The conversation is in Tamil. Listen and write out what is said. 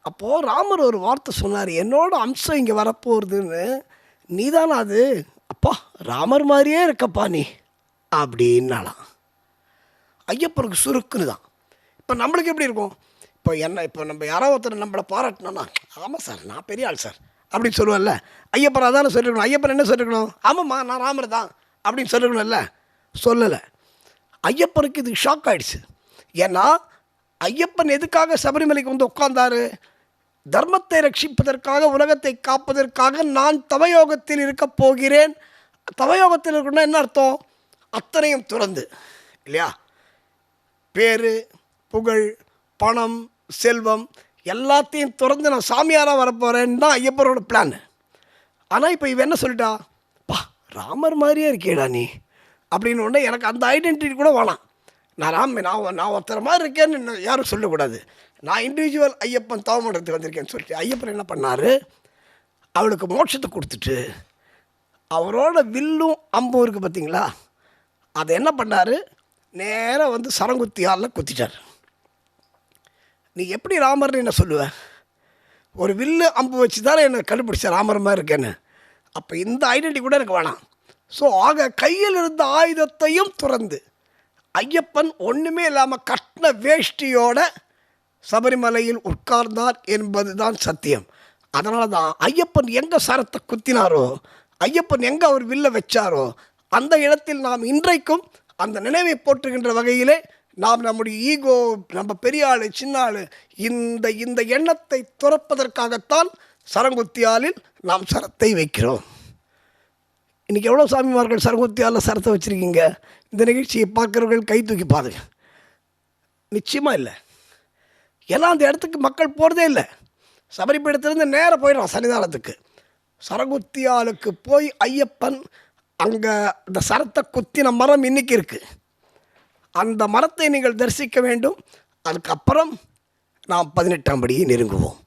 அப்போது ராமர் ஒரு வார்த்தை சொன்னார், என்னோட அம்சம் இங்கே வரப்போகுதுன்னு. நீ தானே அது? அப்பா ராமர் மாதிரியே இருக்கப்பா நீ அப்படின்னாலாம். ஐயப்பனுக்கு சுருக்குன்னு தான். இப்போ நம்மளுக்கு எப்படி இருக்கும்? இப்போ நம்ம யாராவது ஒருத்தர் நம்மளை பாராட்டினோன்னா, ஆமாம் சார் நான் பெரிய ஆள் சார் அப்படின்னு சொல்லுவேன்ல. ஐயப்பன் அதானே சொல்லிருக்கணும். ஐயப்பன் என்ன சொல்லிருக்கணும்? ஆமாம்மா நான் ராமர் தான் அப்படின்னு சொல்லிருக்கணும்ல. சொல்லலை. ஐயப்பனுக்கு இது ஷாக் ஆகிடுச்சு. ஏன்னா ஐயப்பன் எதுக்காக சபரிமலைக்கு வந்து உட்கார்ந்தாரு? தர்மத்தை ரட்சிப்பதற்காக, உலகத்தை காப்பதற்காக நான் தவயோகத்தில் இருக்கப் போகிறேன். தவயோகத்தில் இருக்கணும்னா என்ன அர்த்தம்? அத்தனையும் துறந்து இல்லையா, பேர் புகழ் பணம் செல்வம் எல்லாத்தையும் துறந்து நான் சாமியாராக வரப்போகிறேன்னு தான் ஐயப்பனோட பிளான். ஆனால் இப்போ இவன் என்ன சொல்லிட்டா, பா ராமர் மாதிரியே இருக்கேடா நீ அப்படின்னு ஒன்று. எனக்கு அந்த ஐடென்டிட்டி கூட வேணாம். நான் ஒருத்தர மாதிரி இருக்கேன்னு யாரும் சொல்லக்கூடாது. நான் இண்டிவிஜுவல் ஐயப்பன் தவமண்டலத்துக்கு வந்திருக்கேன்னு சொல்லிட்டு ஐயப்பன் என்ன பண்ணார், அவளுக்கு மோட்சத்தை கொடுத்துட்டு அவரோட வில்லும் அம்பும் இருக்குது பார்த்தீங்களா, அதை என்ன பண்ணார், நேராக வந்து சரங்குத்தியாலில் குத்திட்டார். நீ எப்படி ராமர்னு என்ன சொல்லுவ? ஒரு வில்லு அம்பு வச்சு தானே என்னை கண்டுபிடிச்ச ராமர் மாதிரி இருக்கேன்னு. அப்போ இந்த ஐடென்டிட்டி கூட எனக்கு வேணாம். ஸோ ஆக கையில் இருந்த ஆயுதத்தையும் துறந்து ஐயப்பன் ஒன்றுமே இல்லாமல் கட்டின வேஷ்டியோட சபரிமலையில் உட்கார்ந்தார் என்பது தான் சத்தியம். அதனால தான் ஐயப்பன் எங்கே சரத்தை குத்தினாரோ, ஐயப்பன் எங்கே அவர் வில்ல வச்சாரோ, அந்த இடத்தில் நாம் இன்றைக்கும் அந்த நினைவை போற்றுகின்ற வகையிலே நாம் நம்முடைய ஈகோ, நம்ம பெரிய ஆள் சின்ன ஆள், இந்த எண்ணத்தை துறப்பதற்காகத்தான் சரங்குத்தியாலில் நாம் சரத்தை வைக்கிறோம். இன்றைக்கி எவ்வளோ சாமிமார்கள் சரங்குத்தியாலில் சரத்தை வச்சுருக்கீங்க? இந்த நிகழ்ச்சியை பார்க்குறவர்கள் கை தூக்கி பாருங்க. நிச்சயமாக இல்லை. ஏன்னா அந்த இடத்துக்கு மக்கள் போகிறதே இல்லை. சபரிபீடத்திலேருந்து நேராக போயிடலாம் சன்னிதானத்துக்கு. சரங்குத்தியாலுக்கு போய் ஐயப்பன் அங்கே அந்த சரத்தை குத்தின மரம் இன்றைக்கி இருக்குது. அந்த மரத்தை நீங்கள் தரிசிக்க வேண்டும். அதுக்கப்புறம் நாம் 18ஆம் படியை நெருங்குவோம்.